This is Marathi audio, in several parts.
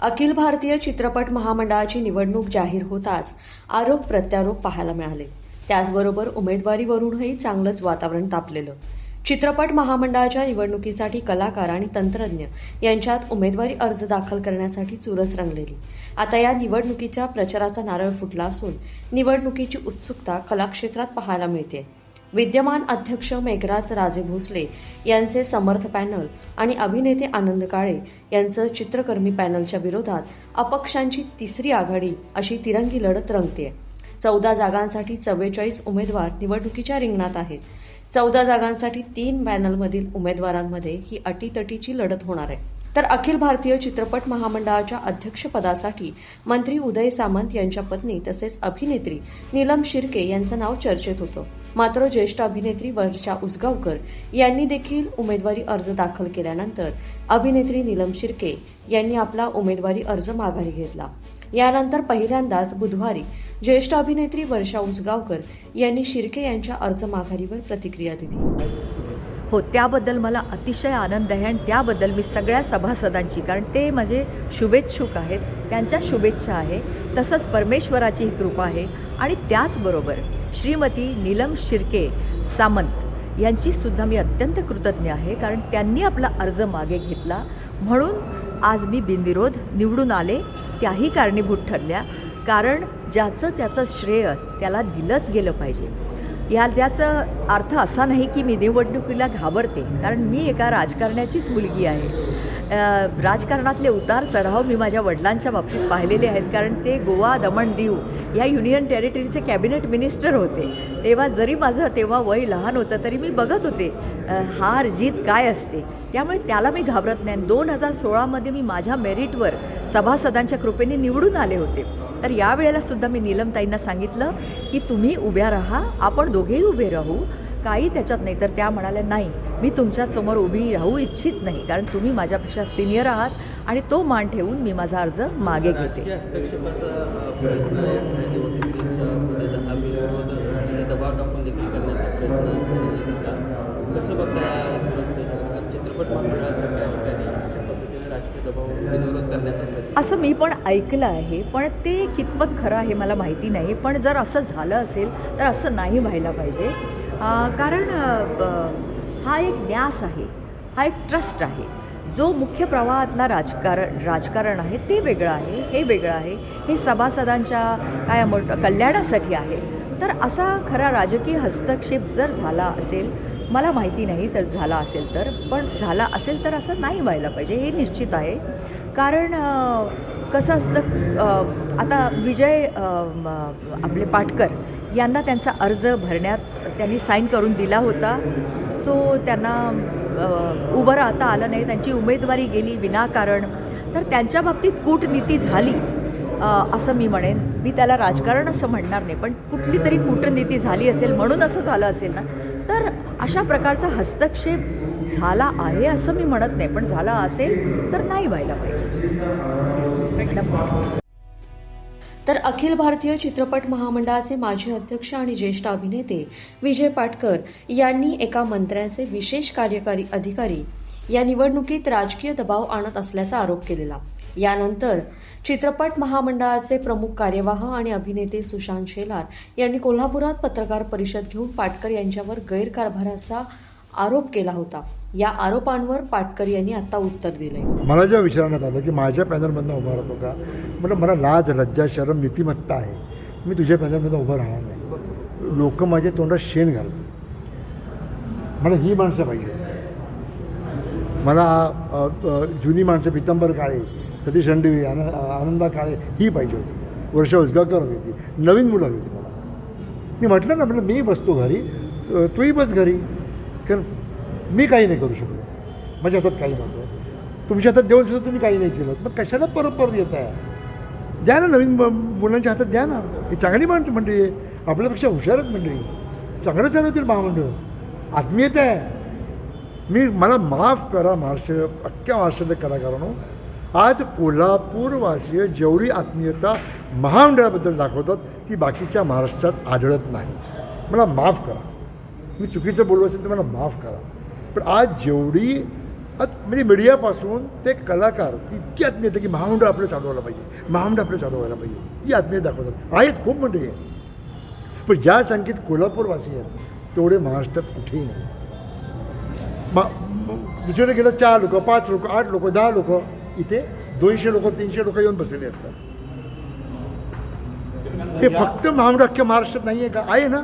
अखिल भारतीय चित्रपट महामंडळाची निवडणूक जाहीर होताच आरोप प्रत्यारोप पाहायला मिळाले. त्याचबरोबर उमेदवारीवरूनही चांगलंच वातावरण तापलेलं. चित्रपट महामंडळाच्या निवडणुकीसाठी कलाकार आणि तंत्रज्ञ यांच्यात उमेदवारी अर्ज दाखल करण्यासाठी चुरस रंगलेली. आता या निवडणुकीच्या प्रचाराचा नारळ फुटला असून निवडणुकीची उत्सुकता कलाक्षेत्रात पाहायला मिळते. विद्यमान अध्यक्ष मेघराज राजे भोसले यांचे समर्थ पॅनल आणि अभिनेते आनंद काळे यांचं चित्रकर्मी पॅनलच्या विरोधात अपक्षांची तिसरी आघाडी अशी तिरंगी लढत रंगतेय. 14 जागांसाठी 44 उमेदवार निवडणुकीच्या रिंगणात आहेत. 14 जागांसाठी 3 पॅनलमधील उमेदवारांमध्ये ही अटीतटीची लढत होणार आहे. तर अखिल भारतीय चित्रपट महामंडळाच्या अध्यक्षपदासाठी मंत्री उदय सामंत यांच्या पत्नी तसेच अभिनेत्री नीलम शिर्के यांचं नाव चर्चेत होतं. मात्र ज्येष्ठ अभिनेत्री वर्षा उसगावकर यांनी देखील उमेदवारी अर्ज दाखल केल्यानंतर अभिनेत्री नीलम शिर्के यांनी आपला उमेदवारी अर्ज माघारी घेतला. यानंतर पहिल्यांदाच बुधवारी ज्येष्ठ अभिनेत्री वर्षा उसगावकर यांनी शिर्के यांच्या अर्ज माघारीवर प्रतिक्रिया दिली. हो, त्याबद्दल मला अतिशय आनंद आहे आणि त्याबद्दल मी सगळ्या सभासदांची, कारण ते माझे शुभेच्छुक आहेत, त्यांच्या शुभेच्छा आहे, तसंच परमेश्वराची ही कृपा आहे आणि त्याचबरोबर श्रीमती नीलम शिर्के सामंत यांचीसुद्धा मी अत्यंत कृतज्ञ आहे, कारण त्यांनी आपला अर्ज मागे घेतला म्हणून आज मी बिनविरोध निवडून आले. त्याही कारणीभूत ठरल्या, कारण ज्याचं त्याचं श्रेय त्याला दिलंच गेलं पाहिजे. याचा अर्थ असा नाही की मी निवडणुकीला घाबरते, कारण मी एका राजकारण्याचीच मुलगी आहे. राजकारणातले उतार चढाव मी माझ्या वडिलांच्या बाबतीत पाहिलेले आहेत, कारण ते गोवा, दमण, दीव या युनियन टेरिटरीचे कॅबिनेट मिनिस्टर होते. तेव्हा जरी माझं तेव्हा वय लहान होतं तरी मी बघत होते हार जीत काय असते. त्यामुळे त्याला मी घाबरत नाही. 2016मध्ये मी माझ्या मेरिटवर सभासदांच्या कृपेने निवडून आले होते. तर यावेळेला सुद्धा मी नीलमताईंना सांगितलं की तुम्ही उभ्या राहा, आपण दोघेही उभे राहू, काही त्याच्यात नाही. तर त्या म्हणाल्या नाही, मी तुमच्यासमोर उभी राहू इच्छित नाही, कारण तुम्ही माझ्यापेक्षा सिनियर आहात आणि तो मान ठेवून मी माझा अर्ज मागे घेते. असं मी पण ऐकलं आहे, पण ते कितपत खरं आहे मला माहिती नाही. पण जर असं झालं असेल तर असं नाही व्हायला पाहिजे, कारण हा एक न्यास आहे, हा एक ट्रस्ट आहे. जो मुख्य प्रवाहातला राजकारण आहे ते वेगळं आहे, हे वेगळं आहे. हे सभासदांच्या काय कल्याणासाठी आहे. तर असा खरा राजकीय हस्तक्षेप जर झाला असेल, मला माहिती नाही तर झाला असेल तर, पण झाला असेल तर असं नाही व्हायला पाहिजे, हे निश्चित आहे. कारण कसं असतं, आता विजय आपले पाटकर यांना त्यांचा अर्ज भरण्यात त्यांनी साईन करून दिला होता. तो त्यांना उभं राहता आलं नाही, त्यांची उमेदवारी गेली विनाकारण. तर त्यांच्या बाबतीत कूटनीती झाली असं मी म्हणेन. मी त्याला राजकारण असं म्हणणार नाही, पण कुठली तरी कूटनीती झाली असेल म्हणून असं झालं असेल ना, तर अशा प्रकारचा हस्तक्षेप झाला आहे असं मी म्हणत नाही, पण झाला असेल तर नाही व्हायला पाहिजे. तर अखिल भारतीय चित्रपट महामंडळाचे माजी अध्यक्ष आणि ज्येष्ठ अभिनेते विजय पाटकर यांनी एका मंत्र्यांचे विशेष कार्यकारी अधिकारी या निवडणुकीत राजकीय दबाव आणत असल्याचा आरोप केलेला. यानंतर चित्रपट महामंडळाचे प्रमुख कार्यवाह आणि अभिनेते सुशांत शेलार यांनी कोल्हापुरात पत्रकार परिषद घेऊन पाटकर यांच्यावर गैरकारभाराचा आरोप केला होता. या आरोपांवर पाटकर यांनी आता उत्तर दिले. मला जेव्हा विचारण्यात आलं की माझ्या पॅनलमधनं उभा राहतो का, म्हटलं मला लाज, लज्जा, शरम, नीतिमत्ता आहे, मी तुझ्या पॅनलमधनं उभं राहणार नाही. लोक माझ्या तोंडात शेण घालतात. मला ही माणसं पाहिजे. मला जुनी माणसं पितांबर काळे, सतीश रणदिवे, आनंदा काळे ही पाहिजे होती. वर्षा उसगावकर हवी होती. नवीन मुलं हवी होती मला. मी म्हटलं ना, म्हटलं मी बसतो घरी, तूही बस घरी, कारण मी काही नाही करू शकलो. माझ्या हातात काही नव्हतं. तुमच्या हातात देऊन सुद्धा तुम्ही काही नाही केलं. मग कशाला परत येत आहे? द्या ना, नवीन मुलांच्या हातात द्या ना. ही चांगली मंडळी आहे, आपल्यापेक्षा हुशारच मंडळी, चांगलं चालवतील महामंडळ, आत्मीयता आहे. मला माफ करा महाराष्ट्र, अख्ख्या महाराष्ट्रातल्या कलाकारांनो, आज कोल्हापूरवासीय जेवढी आत्मीयता महामंडळाबद्दल दाखवतात ती बाकीच्या महाराष्ट्रात आढळत नाही. मला माफ करा, मी चुकीचं बोललो असेल तर मला माफ करा. पण आज जेवढी म्हणजे मीडियापासून ते कलाकार इतकी आत्मीयता की महामंडळ आपलं चालवायला पाहिजे, महामंडळ आपलं चालवायला पाहिजे, ही आत्मीयता दाखवतात. आहेत खूप मंडळी आहेत, पण ज्या संख्येत कोल्हापूरवासी आहेत तेवढे महाराष्ट्रात कुठेही नाही. दुसरीकडे गेलं 4 लोक, 5 लोक, 8 लोक, 10 लोक, इथे 200 लोक, 300 लोक येऊन बसलेले असतात. हे फक्त महामंडळ अख्ख्या महाराष्ट्रात नाही आहे का? आहे ना.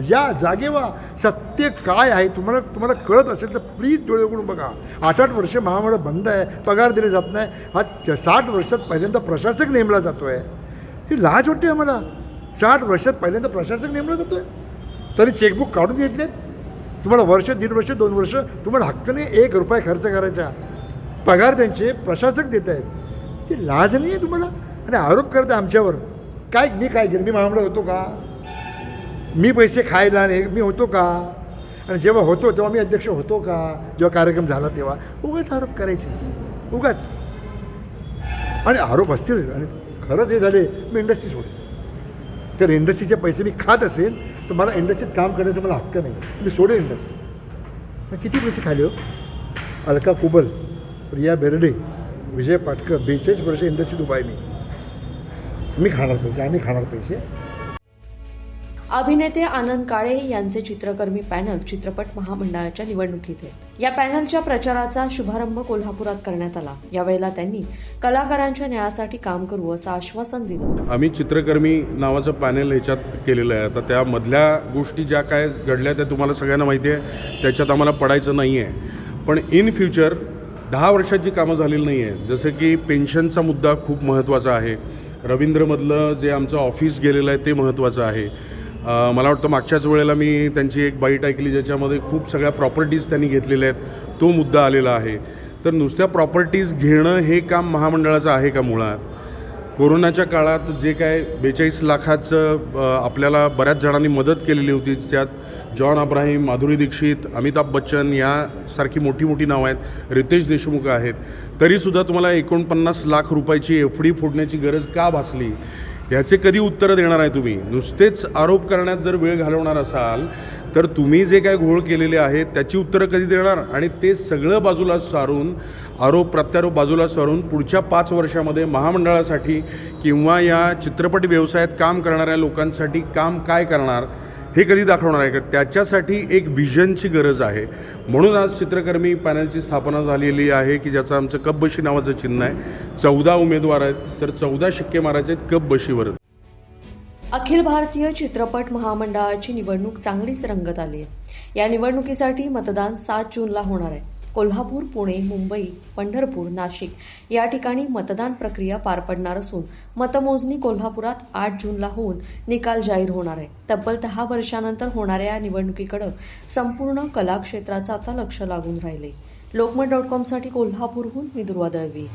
या जागेवा सत्य काय आहे तुम्हाला कळत असेल तर प्लीज डोळे उघडून बघा. 8-8 वर्ष महामंडळ बंद आहे, पगार दिले जात नाही. आज 60 वर्षात पहिल्यांदा प्रशासक नेमला जातो आहे. ही लाज वाटते आम्हाला. 60 वर्षात पहिल्यांदा प्रशासक नेमला जातो आहे, तरी चेकबुक काढून घेतलेत. तुम्हाला वर्ष, 1.5 वर्ष, 2 वर्ष तुम्हाला हक्काने 1 रुपया खर्च करायचा, पगार त्यांचे प्रशासक देत आहेत. ती लाज नाही आहे तुम्हाला? आणि आरोप करता आमच्यावर. मी काय केलं? मी महामंडळ होतो का? मी पैसे खायला नाही मी होतो का? आणि जेव्हा होतो तेव्हा मी अध्यक्ष होतो का? जेव्हा कार्यक्रम झाला तेव्हा उगाच आरोप करायचे, उगाच. आणि आरोप असतील आणि खरंच हे झाले मी इंडस्ट्री सोडेन. तर इंडस्ट्रीचे पैसे मी खात असेल तर मला इंडस्ट्रीत काम करण्याचा मला हक्क नाही, मी सोडेन इंडस्ट्री. मग किती पैसे खाले हो? अलका कुबल, प्रिया बेर्डे, विजय पाटकर, 42 वर्ष इंडस्ट्रीत उभा आहे मी खाणार पैसे, आम्ही खाणार पैसे. अभिनेते आनंद काळे यांचे चित्रकर्मी पॅनल चित्रपट महामंडळाच्या निवडणुकीत आहेत. या पॅनलच्या प्रचाराचा शुभारंभ कोल्हापुरात करण्यात आला. यावेळेला त्यांनी कलाकारांच्या न्यायासाठी काम करू असं आश्वासन दिलं. आम्ही चित्रकर्मी नावाचं पॅनल ह्याच्यात केलेलं आहे. आता त्यामधल्या गोष्टी ज्या काय घडल्या त्या तुम्हाला सगळ्यांना माहिती आहे, त्याच्यात आम्हाला पडायचं नाही आहे. पण इन फ्युचर 10 वर्षाची कामं झालेली नाही आहे. जसं की पेन्शनचा मुद्दा खूप महत्त्वाचा आहे. रवींद्रमधलं जे आमचं ऑफिस गेलेलं आहे ते महत्त्वाचं आहे. मला वाटतं मागच्याच वेळेला मी त्यांची एक बाईट ऐकली ज्याच्यामध्ये खूप सगळ्या प्रॉपर्टीज त्यांनी घेतलेल्या आहेत, तो मुद्दा आलेला आहे. तर नुसत्या प्रॉपर्टीज घेणं हे काम महामंडळाचं आहे का? मुळात कोरोनाच्या काळात जे काय 42 लाखाचं आपल्याला बऱ्याच जणांनी मदत केलेली होती, त्यात जॉन अब्राहिम, माधुरी दीक्षित, अमिताभ बच्चन यासारखी मोठी मोठी नावं आहेत, रितेश देशमुख आहेत, तरीसुद्धा तुम्हाला 49 लाख रुपयाची FD फोडण्याची गरज का भासली? ह्याचे कधी उत्तरं देणार आहे तुम्ही? नुसतेच आरोप करण्यात जर वेळ घालवणार असाल तर तुम्ही जे काय घोळ केलेले आहेत त्याची उत्तरं कधी देणार? आणि ते सगळं बाजूला सारून, आरोप प्रत्यारोप बाजूला सारून पुढच्या 5 वर्षामध्ये महामंडळासाठी किंवा या चित्रपट व्यवसायात काम करणाऱ्या लोकांसाठी काम काय करणार हे कधी दाखवणार आहे का? त्याच्यासाठी एक विजनची गरज आहे. म्हणून आज चित्रकर्मी पॅनलची स्थापना झालेली आहे की ज्याचं आमचं कपबशी नावाचं चिन्ह आहे. 14 उमेदवार आहेत, तर 14 शिक्के मारायचे आहेत कपबशीवर. अखिल भारतीय चित्रपट महामंडळाची निवडणूक चांगलीच रंगत आली आहे. या निवडणुकीसाठी मतदान 7 जूनला होणार आहे. कोल्हापूर, पुणे, मुंबई, पंढरपूर, नाशिक या ठिकाणी मतदान प्रक्रिया पार पडणार असून मतमोजणी कोल्हापुरात 8 जूनला होऊन निकाल जाहीर होणार आहे. तब्बल 10 वर्षानंतर होणाऱ्या या निवडणुकीकडे संपूर्ण कला क्षेत्राचं आता लक्ष लागून राहिले. लोकमत.com साठी कोल्हापूरहून मी दुर्वा दळवी.